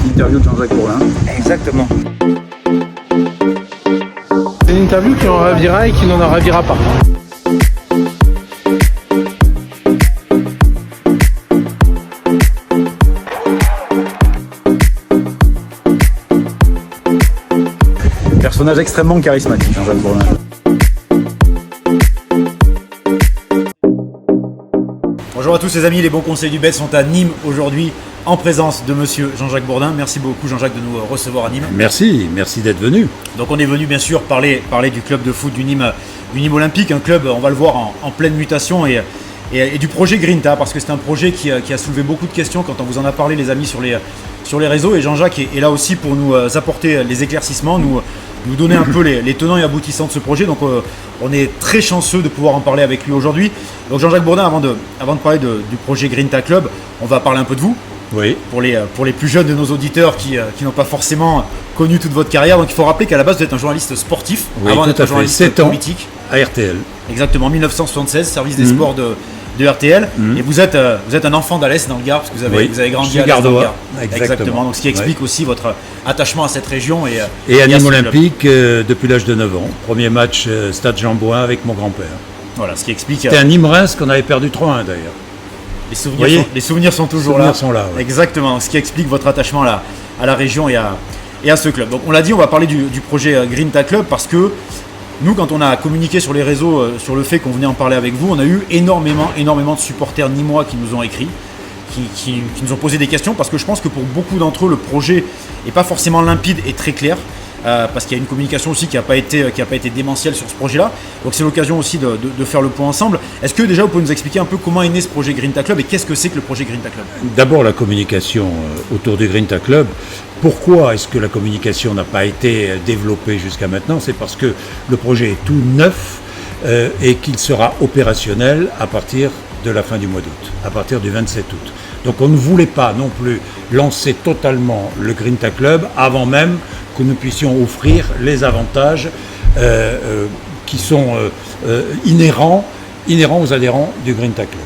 Interview de Jean-Jacques Bourlin. Exactement. C'est une interview qui en ravira et qui n'en ravira pas. Personnage extrêmement charismatique, Jean-Jacques Bourlin. Bonjour à tous les amis, les bons conseils du BET sont à Nîmes aujourd'hui en présence de monsieur Jean-Jacques Bourdin. Merci beaucoup Jean-Jacques de nous recevoir à Nîmes. Merci d'être venu. Donc on est venu bien sûr parler du club de foot du Nîmes Olympique, un club, on va le voir, en pleine mutation et du projet Grinta, parce que c'est un projet qui a soulevé beaucoup de questions quand on vous en a parlé les amis sur les réseaux, et Jean-Jacques est là aussi pour nous apporter les éclaircissements, nous donner un peu les tenants et aboutissants de ce projet. Donc on est très chanceux de pouvoir en parler avec lui aujourd'hui. Donc Jean-Jacques Bourdin, avant de parler du projet Grinta Club, on va parler un peu de vous. Oui. Pour les plus jeunes de nos auditeurs qui n'ont pas forcément connu toute votre carrière. Donc il faut rappeler qu'à la base vous êtes un journaliste sportif, oui, avant d'être un journaliste 7 ans politique. À RTL. Exactement, 1976, service des sports de RTL. Et vous êtes un enfant d'Alès dans le Gard, parce que vous avez grandi à Alès dans le Gard. Exactement. Donc ce qui explique aussi votre attachement à cette région. Et à Nîmes Olympique depuis l'âge de 9 ans. Premier match Stade Jean Bouin avec mon grand-père. Voilà, ce qui explique. C'était un Nîmes-Reims qu'on avait perdu 3-1 d'ailleurs. Les souvenirs sont toujours là. Sont là, ouais. Exactement, ce qui explique votre attachement à la région et à ce club. Donc on l'a dit, on va parler du projet Grinta Club, parce que nous, quand on a communiqué sur les réseaux sur le fait qu'on venait en parler avec vous, on a eu énormément de supporters nîmois qui nous ont écrit, qui nous ont posé des questions, parce que je pense que pour beaucoup d'entre eux, le projet n'est pas forcément limpide et très clair. Parce qu'il y a une communication aussi qui n'a pas été démentielle sur ce projet-là. Donc c'est l'occasion aussi de faire le point ensemble. Est-ce que déjà vous pouvez nous expliquer un peu comment est né ce projet Grinta Club et qu'est-ce que c'est que le projet Grinta Club ? D'abord la communication autour du Grinta Club. Pourquoi est-ce que la communication n'a pas été développée jusqu'à maintenant ? C'est parce que le projet est tout neuf et qu'il sera opérationnel à partir de la fin du mois d'août, à partir du 27 août. Donc on ne voulait pas non plus lancer totalement le Grinta Club avant même que nous puissions offrir les avantages qui sont inhérents aux adhérents du Grinta Club.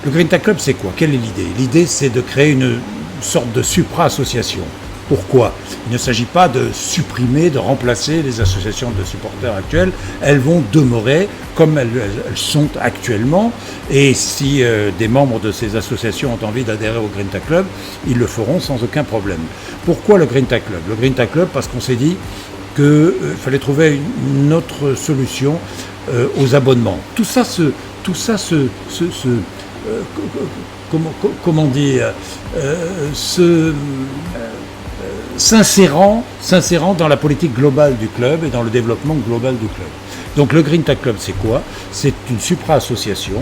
Le Grinta Club, c'est quoi ? Quelle est l'idée ? L'idée, c'est de créer une sorte de supra-association. Pourquoi ? Il ne s'agit pas de supprimer, de remplacer les associations de supporters actuelles. Elles vont demeurer comme elles sont actuellement. Et si des membres de ces associations ont envie d'adhérer au Grinta Club, ils le feront sans aucun problème. Pourquoi le Grinta Club ? Le Grinta Club, parce qu'on s'est dit qu'il fallait trouver une autre solution aux abonnements. S'insérant dans la politique globale du club et dans le développement global du club. Donc le Grinta Club, c'est quoi ? C'est une supra-association.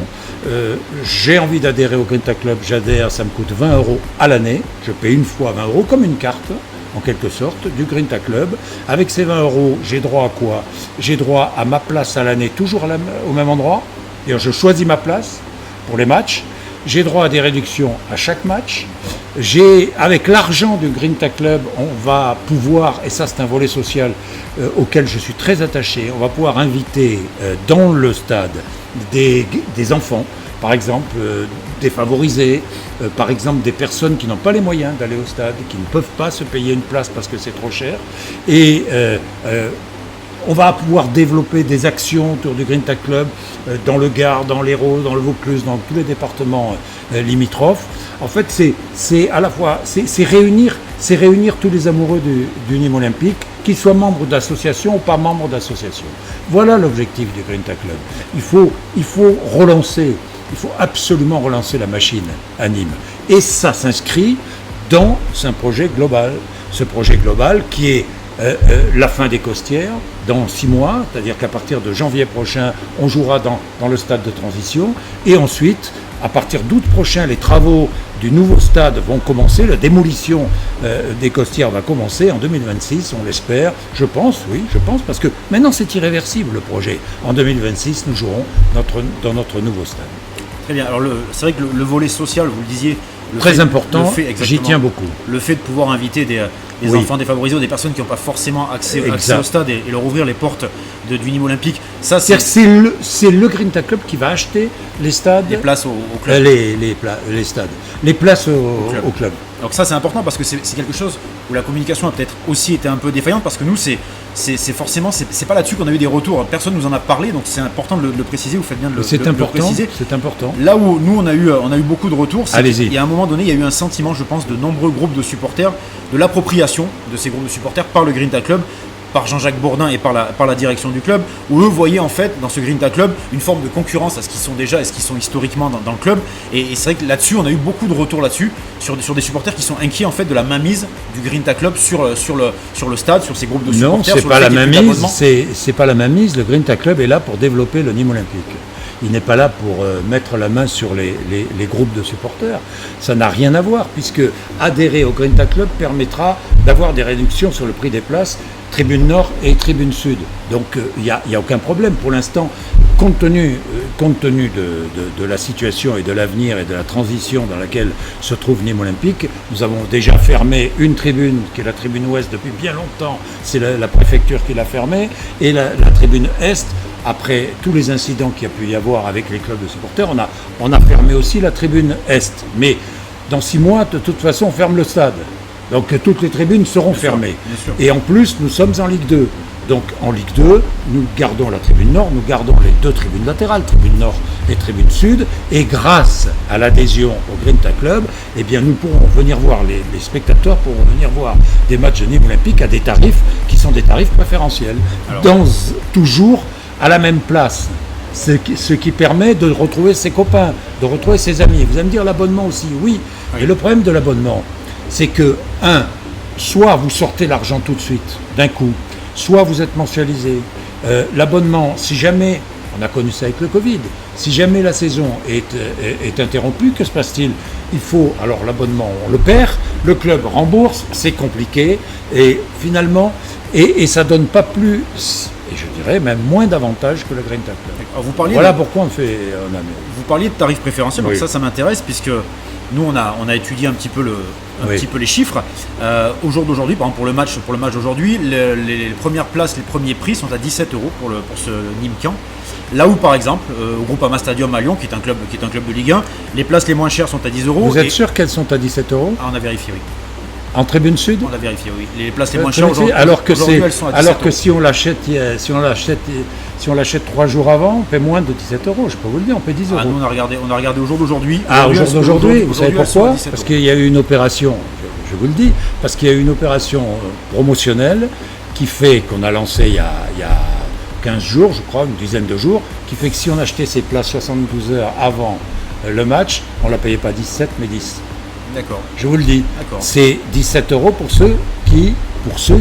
J'ai envie d'adhérer au Grinta Club, j'adhère, ça me coûte 20 € à l'année. Je paye une fois 20 € comme une carte, en quelque sorte, du Grinta Club. Avec ces 20 €, j'ai droit à quoi ? J'ai droit à ma place à l'année, toujours au même endroit. D'ailleurs, je choisis ma place pour les matchs. J'ai droit à des réductions à chaque match. Avec l'argent du Grinta Club, on va pouvoir, et ça c'est un volet social auquel je suis très attaché, on va pouvoir inviter dans le stade des enfants, par exemple défavorisés, par exemple des personnes qui n'ont pas les moyens d'aller au stade, qui ne peuvent pas se payer une place parce que c'est trop cher. Et on va pouvoir développer des actions autour du Grinta Club dans le Gard, dans l'Hérault, dans le Vaucluse, dans tous les départements limitrophes. En fait, c'est à la fois réunir tous les amoureux du Nîmes Olympique, qu'ils soient membres d'associations ou pas membres d'associations. Voilà l'objectif du Grinta Club. Il faut absolument relancer la machine à Nîmes. Et ça s'inscrit dans un projet global. Ce projet global qui est la fin des Costières dans 6 mois, c'est-à-dire qu'à partir de janvier prochain, on jouera dans le stade de transition, et ensuite, à partir d'août prochain, les travaux du nouveau stade vont commencer, la démolition des Costières va commencer en 2026, on l'espère, je pense, parce que maintenant c'est irréversible le projet. En 2026, nous jouerons dans notre nouveau stade. Très bien, alors c'est vrai que le volet social, vous le disiez, très important, j'y tiens beaucoup. Le fait de pouvoir inviter des les enfants défavorisés ou des personnes qui n'ont pas forcément accès au stade et leur ouvrir les portes du Nîmes Olympique. Ça, c'est le Grinta Club qui va acheter les stades, les places au club. Les stades, les places au club. Donc ça c'est important parce que c'est quelque chose où la communication a peut-être aussi été un peu défaillante parce que nous c'est pas là-dessus qu'on a eu des retours. Personne nous en a parlé, donc c'est important de le préciser. Vous faites bien de le préciser. C'est important. Là où nous on a eu beaucoup de retours, c'est Allez-y. qu'à un moment donné il y a eu un sentiment, je pense, de nombreux groupes de supporters de l'appropriation de ces groupes de supporters par le Grinta Club, par Jean-Jacques Bourdin et par la direction du club, où eux voyaient en fait dans ce Grinta Club une forme de concurrence à ce qu'ils sont déjà et ce qu'ils sont historiquement dans le club. Et c'est vrai que là-dessus, on a eu beaucoup de retours là-dessus, sur des supporters qui sont inquiets en fait de la mainmise du Grinta Club sur le stade, sur ces groupes de supporters. Non, c'est pas la mainmise. C'est pas la mainmise. Le Grinta Club est là pour développer le Nîmes Olympique. Il n'est pas là pour mettre la main sur les groupes de supporters. Ça n'a rien à voir, puisque adhérer au Grinta Club permettra d'avoir des réductions sur le prix des places, tribune nord et tribune sud. Donc il n'y a aucun problème. Pour l'instant, compte tenu de la situation et de l'avenir et de la transition dans laquelle se trouve Nîmes Olympique, nous avons déjà fermé une tribune, qui est la tribune ouest depuis bien longtemps. C'est la préfecture qui l'a fermée. Et la tribune est, après tous les incidents qu'il y a pu y avoir avec les clubs de supporters, on a fermé aussi la tribune est. Mais dans 6 mois, de toute façon, on ferme le stade. Donc toutes les tribunes seront fermées. Bien sûr. Et en plus, nous sommes en Ligue 2. Donc en Ligue 2, nous gardons la tribune nord, nous gardons les 2 tribunes latérales, tribune nord et tribune sud. Et grâce à l'adhésion au Grinta Club, eh bien, nous pourrons venir voir, les spectateurs pourront venir voir des matchs de Nîmes Olympique à des tarifs qui sont des tarifs préférentiels. Toujours à la même place. Ce qui permet de retrouver ses copains, de retrouver ses amis. Vous allez me dire l'abonnement aussi, oui. Et le problème de l'abonnement, c'est que, soit vous sortez l'argent tout de suite, d'un coup, soit vous êtes mensualisé. L'abonnement, si jamais, on a connu ça avec le Covid, si jamais la saison est interrompue, que se passe-t-il? Il faut, alors l'abonnement, on le perd, le club rembourse, c'est compliqué, et finalement, et ça ne donne pas plus, et je dirais même moins d'avantages que le Grinta Club. Voilà pourquoi on fait... Vous parliez de tarifs préférentiels, donc ça m'intéresse, puisque nous on a étudié un petit peu petit peu les chiffres. Au jour d'aujourd'hui, par exemple pour le match d'aujourd'hui, les premières places, les premiers prix sont à 17 € pour ce Nîmes-Caen. Là où par exemple au Groupama Stadium à Lyon, qui est un club de Ligue 1, les places les moins chères sont à 10 €. Vous êtes sûr qu'elles sont à 17 €? On a vérifié, oui. En tribune sud? On a vérifié, oui. Les places les moins chères aujourd'hui, elles sont à 17 €. Alors que si on l'achète 3 jours avant, on paie moins de 17 €. Je peux vous le dire, on paie 10 €. Nous on a regardé au jour d'aujourd'hui. Au jour d'aujourd'hui, vous savez pourquoi? Parce qu'il y a eu une opération, je vous le dis, parce qu'il y a eu une opération promotionnelle qui fait qu'on a lancé il y a 15 jours, je crois, une dizaine de jours, qui fait que si on achetait ces places 72 heures avant le match, on ne la payait pas 17 mais 10. D'accord. Je vous le dis. D'accord. C'est 17 € pour ceux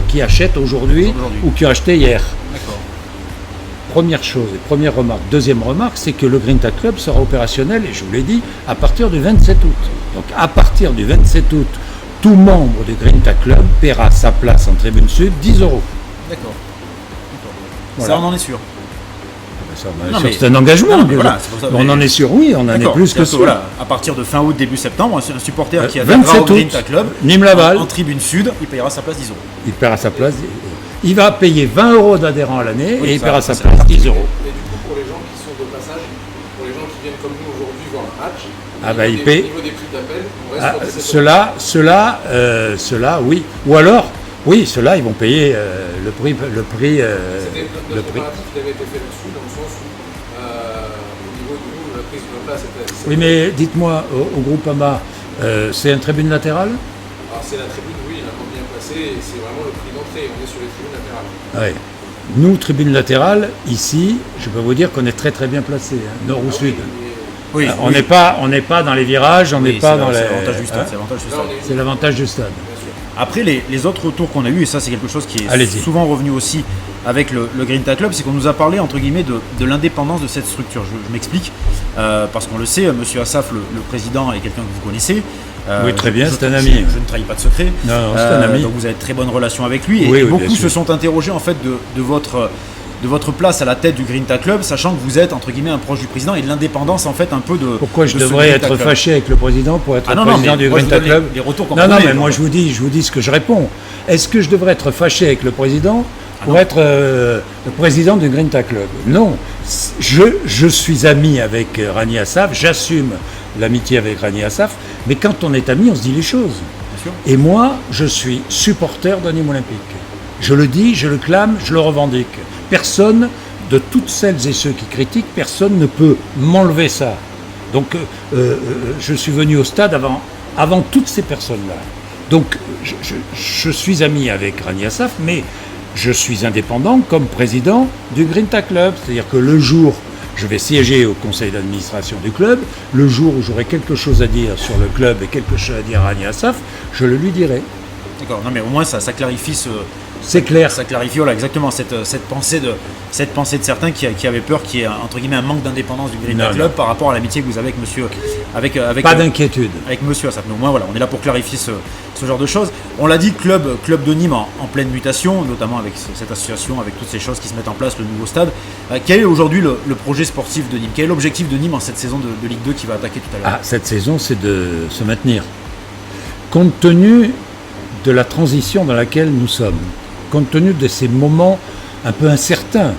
qui achètent aujourd'hui ou qui ont acheté hier. D'accord. Première chose et première remarque. Deuxième remarque, c'est que le Grinta Club sera opérationnel, et je vous l'ai dit, à partir du 27 août. Donc à partir du 27 août, tout membre du Grinta Club paiera sa place en tribune sud 10 €. D'accord. Voilà. Ça, on en est sûr. C'est un engagement. Voilà, on en est sûr, oui, on en est plus que sûr. Voilà, à partir de fin août, début septembre, un supporter qui a 27 au Grinta Club, Nîmes-Laval, en tribune sud, il payera sa place 10 €. Il paiera sa place. Il va payer 20 € d'adhérent à l'année, et il paiera sa place 10 €. Et du coup, pour les gens qui sont de passage, pour les gens qui viennent comme nous aujourd'hui voir un match, il paye. Au niveau des prix d'appel, on reste sur 17 €. Ceux-là, oui. Ou alors, oui, ceux-là, ils vont payer le prix. Notre comparatif, il avait été fait là-dessus, dans le sens où, au niveau de nous, la prise de place était... Oui, mais dites-moi, au Groupama, c'est une tribune latérale? Alors c'est la tribune, oui, il a bien placé, et c'est vraiment le prix d'entrée, on est sur les tribunes latérales. Oui. Nous, tribune latérale, ici, je peux vous dire qu'on est très très bien placé, nord ou sud. Oui, on n'est pas dans les virages, on n'est pas dans les... C'est l'avantage du stade. C'est l'avantage du stade. Après, les autres retours qu'on a eu, et ça c'est quelque chose qui est souvent revenu aussi avec le Grinta Club, c'est qu'on nous a parlé entre guillemets de l'indépendance de cette structure. Je m'explique, parce qu'on le sait, Monsieur Assaf, le président, est quelqu'un que vous connaissez. Oui, très bien, c'est un ami. Je ne trahis pas de secret. Non, c'est un ami. Donc vous avez de très bonnes relations avec lui, et beaucoup se sont interrogés en fait de de votre place à la tête du Grinta Club, sachant que vous êtes entre guillemets un proche du président et de l'indépendance en fait un peu de. Pourquoi je de ce devrais Grinta être Club. fâché avec le président pour être Non, président mais du moi, je vous Grinta donne Club? les retours qu'on Non, connaît, mais donc. moi je vous dis ce que je réponds. Est-ce que je devrais être fâché avec le président pour être le président du Grinta Club? Non. Je suis ami avec Rani Assaf, j'assume l'amitié avec Rani Assaf, mais quand on est ami, on se dit les choses. Bien sûr. Et moi, je suis supporter de Nîmes Olympique. Je le dis, je le clame, je le revendique. Personne, de toutes celles et ceux qui critiquent, personne ne peut m'enlever ça. Donc, je suis venu au stade avant toutes ces personnes-là. Donc, je suis ami avec Rani Assaf, mais je suis indépendant comme président du Grinta Club. C'est-à-dire que le jour, je vais siéger au conseil d'administration du club, le jour où j'aurai quelque chose à dire sur le club et quelque chose à dire à Rani Assaf, je le lui dirai. D'accord. Non, mais au moins ça clarifie ce. C'est clair. Ça clarifie voilà, exactement cette pensée de certains qui avaient peur qu'il y ait entre guillemets un manque d'indépendance du Grinta Non, Club non. par rapport à l'amitié que vous avez avec monsieur avec Pas d'inquiétude. avec monsieur Assaf. Donc, au moins, voilà, on est là pour clarifier ce genre de choses. On l'a dit, club de Nîmes en pleine mutation, notamment avec cette association, avec toutes ces choses qui se mettent en place, le nouveau stade. Quel est aujourd'hui le projet sportif de Nîmes? Quel est l'objectif de Nîmes en cette saison de Ligue 2 qui va attaquer tout à l'heure? Cette saison, c'est de se maintenir. Compte tenu de la transition dans laquelle nous sommes, compte tenu de ces moments un peu incertains,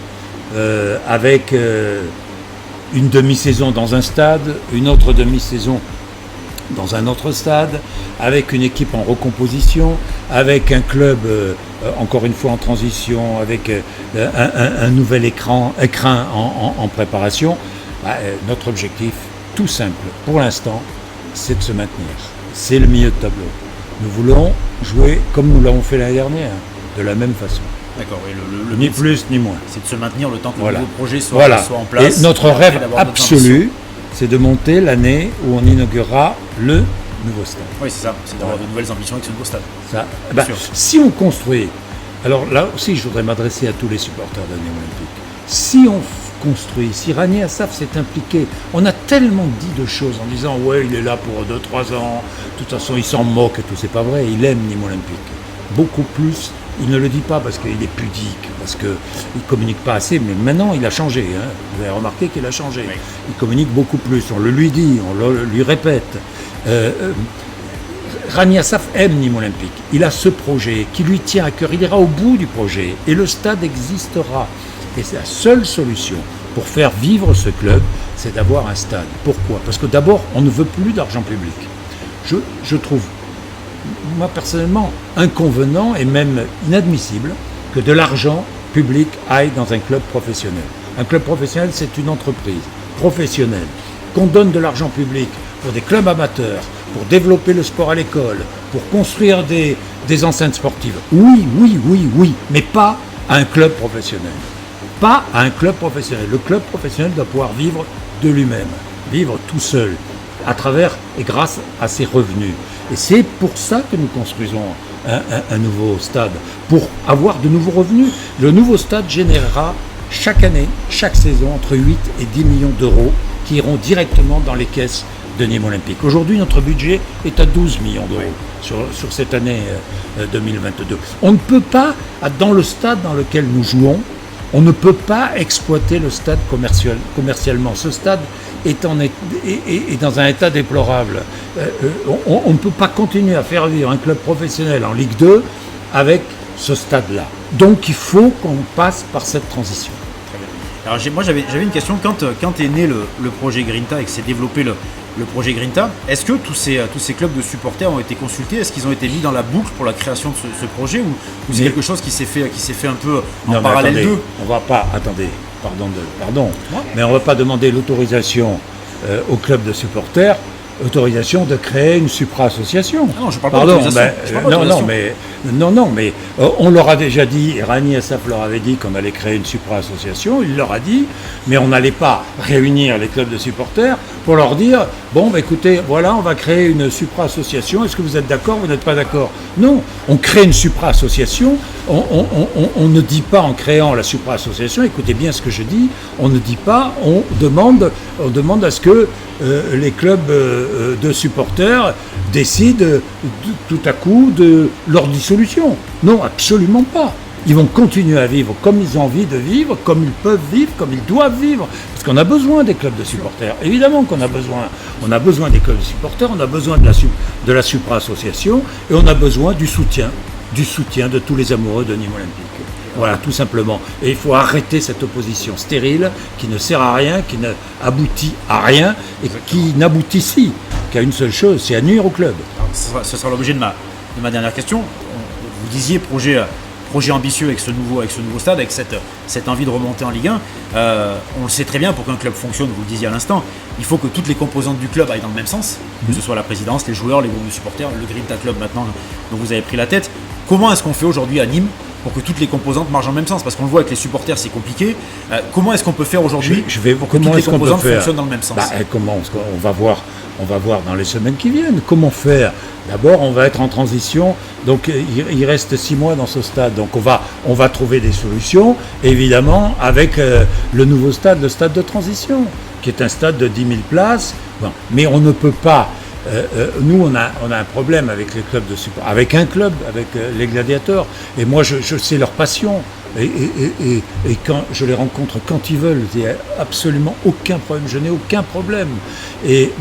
avec une demi-saison dans un stade, une autre demi-saison dans un autre stade, avec une équipe en recomposition, avec un club encore une fois en transition, avec un nouvel écrin en préparation, notre objectif, tout simple, pour l'instant, c'est de se maintenir. C'est le milieu de tableau. Nous voulons jouer comme nous l'avons fait l'année dernière, de la même façon. D'accord, oui, Ni plus ni moins. c'est de se maintenir le temps que Voilà. le nouveau projet soit en place. Et notre et rêve d'avoir d'autres ambitions. absolu, c'est de monter l'année où on inaugurera le nouveau stade. Oui, c'est ça, c'est d'avoir de nouvelles ambitions avec ce nouveau stade. Ça, sûr. si on construit, alors là aussi je voudrais m'adresser à tous les supporters de Nîmes Olympique, si on construit, si Rani Assaf s'est impliqué, on a tellement dit de choses en disant ouais il est là pour 2-3 ans, de toute façon il s'en moque et tout, c'est pas vrai, il aime Nîmes Olympique. Beaucoup plus, il ne le dit pas parce qu'il est pudique, parce qu'il ne communique pas assez, mais maintenant il a changé, hein. Vous avez remarqué qu'il a changé, Oui. il communique beaucoup plus, on le lui dit, on le lui répète. Rani Assaf aime Nîmes Olympique. Il a ce projet qui lui tient à cœur. Il ira au bout du projet et le stade existera. Et c'est la seule solution pour faire vivre ce club, c'est d'avoir un stade. Pourquoi? Parce que d'abord, on ne veut plus d'argent public. Je trouve, moi personnellement, inconvenant et même inadmissible que de l'argent public aille dans un club professionnel. Un club professionnel, c'est une entreprise professionnelle. Qu'on donne de l'argent public pour des clubs amateurs, pour développer le sport à l'école, pour construire des enceintes sportives. Oui, mais pas à un club professionnel. Pas à un club professionnel. Le club professionnel doit pouvoir vivre de lui-même, vivre tout seul, à travers et grâce à ses revenus. Et c'est pour ça que nous construisons un nouveau stade, pour avoir de nouveaux revenus. Le nouveau stade générera chaque année, chaque saison, entre 8 et 10 millions d'euros qui iront directement dans les caisses de Nîmes Olympique. Aujourd'hui, notre budget est à 12 millions d'euros sur cette année 2022. On ne peut pas, dans le stade dans lequel nous jouons, on ne peut pas exploiter le stade commercialement. Ce stade est dans un état déplorable. On ne peut pas continuer à faire vivre un club professionnel en Ligue 2 avec ce stade-là. Donc il faut qu'on passe par cette transition. Très bien. Alors moi j'avais une question, quand est né le projet Grinta et que s'est développé le projet Grinta, est-ce que tous ces clubs de supporters ont été consultés? Est-ce qu'ils ont été mis dans la boucle pour la création de ce projet ou c'est Mais- quelque chose qui s'est fait un peu en Non, mais parallèle attendez, d'eux? on va pas, attendez, pardon, mais on ne va pas demander l'autorisation au club de supporters, autorisation de créer une supra-association. Ah non, je parle pas Pardon, d'autorisation. ben, Je parle pas non, mais on leur a déjà dit, et Rani Assaf leur avait dit qu'on allait créer une supra-association, il leur a dit, mais on n'allait pas réunir les clubs de supporters pour leur dire, bon, bah, écoutez, voilà, on va créer une supra-association, est-ce que vous êtes d'accord, vous n'êtes pas d'accord? Non, on crée une supra-association, on ne dit pas en créant la supra-association, écoutez bien ce que je dis, on ne dit pas, on demande à ce que les clubs de supporters décident tout à coup de leur dissolution. Non, absolument pas. Ils vont continuer à vivre comme ils ont envie de vivre, comme ils peuvent vivre, comme ils doivent vivre. Parce qu'on a besoin des clubs de supporters. Évidemment qu'on a besoin. On a besoin des clubs de supporters, on a besoin de la supra-association et on a besoin du soutien de tous les amoureux de Nîmes Olympique. Voilà, tout simplement. Et il faut arrêter cette opposition stérile qui ne sert à rien, qui n'aboutit à rien et qui n'aboutit ici qu'à une seule chose, c'est à nuire au club. Alors, ce sera l'objet de ma dernière question. Vous disiez projet ambitieux avec ce nouveau stade, avec cette envie de remonter en Ligue 1. On le sait très bien, pour qu'un club fonctionne, vous le disiez à l'instant, il faut que toutes les composantes du club aillent dans le même sens, que ce soit la présidence, les joueurs, les groupes de supporters, le Grinta Club maintenant dont vous avez pris la tête. Comment est-ce qu'on fait aujourd'hui à Nîmes pour que toutes les composantes marchent dans le même sens? Parce qu'on le voit avec les supporters, c'est compliqué. Comment est-ce qu'on peut faire aujourd'hui pour que toutes les composantes fonctionnent dans le même sens? Comment on va voir dans les semaines qui viennent. Comment faire? D'abord, on va être en transition. Donc, il reste 6 mois dans ce stade. Donc, on va trouver des solutions, évidemment, avec le nouveau stade, le stade de transition, qui est un stade de 10 000 places. Bon, mais on ne peut pas... nous, on a un problème avec les clubs de support, avec un club, avec les gladiateurs. Et moi, je sais leur passion. Et quand je les rencontre quand ils veulent, il n'y a absolument aucun problème. Je n'ai aucun problème.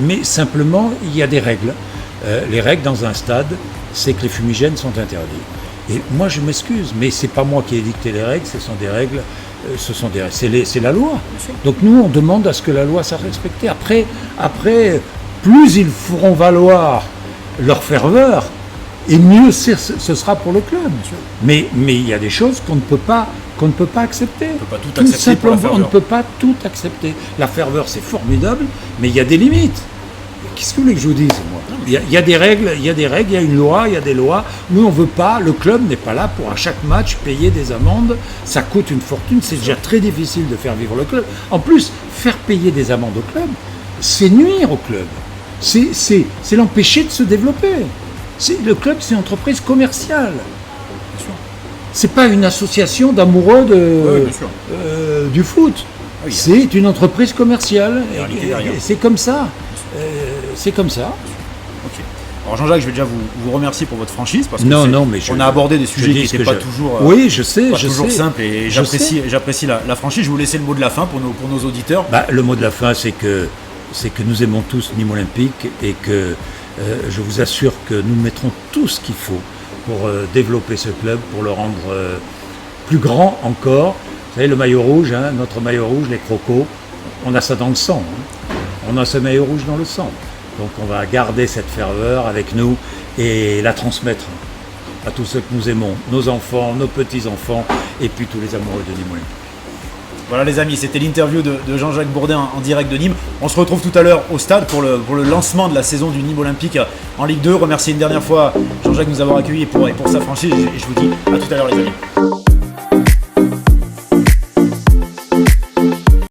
Mais simplement, il y a des règles. Les règles dans un stade, c'est que les fumigènes sont interdits. Et moi, je m'excuse, mais c'est pas moi qui ai dicté les règles. Ce sont des règles. C'est la loi. Donc nous, on demande à ce que la loi soit respectée. Après. Plus ils feront valoir leur ferveur, et mieux ce sera pour le club. Mais il y a des choses qu'on ne peut pas accepter. On ne peut pas tout accepter simplement, pour la ferveur. on ne peut pas tout accepter. La ferveur, c'est formidable, mais il y a des limites. Qu'est-ce que vous voulez que je vous dise, moi? Il y a des règles, il y a une loi, il y a des lois. Nous, on ne veut pas, le club n'est pas là pour à chaque match payer des amendes. Ça coûte une fortune, c'est déjà très difficile de faire vivre le club. En plus, faire payer des amendes au club, c'est nuire au club. C'est l'empêcher de se développer. Le club, c'est une entreprise commerciale. C'est pas une association d'amoureux du foot. Oui, c'est une entreprise commerciale. Et c'est comme ça. C'est comme ça. Ok. Alors Jean-Jacques, je vais déjà vous remercier pour votre franchise parce que on a abordé des sujets qui n'étaient pas toujours, toujours simples et j'apprécie la franchise. Je vais vous laisser le mot de la fin pour nos auditeurs. Le mot de la fin, c'est que nous aimons tous Nîmes Olympique et que je vous assure que nous mettrons tout ce qu'il faut pour développer ce club, pour le rendre plus grand encore. Vous savez, le maillot rouge, notre maillot rouge, les crocos, on a ça dans le sang. On a ce maillot rouge dans le sang. Donc on va garder cette ferveur avec nous et la transmettre à tous ceux que nous aimons, nos enfants, nos petits-enfants et puis tous les amoureux de Nîmes Olympique. Voilà les amis, c'était l'interview de Jean-Jacques Bourdin en direct de Nîmes. On se retrouve tout à l'heure au stade pour le lancement de la saison du Nîmes Olympique en Ligue 2. Remercier une dernière fois Jean-Jacques de nous avoir accueillis pour sa franchise et je vous dis à tout à l'heure les amis.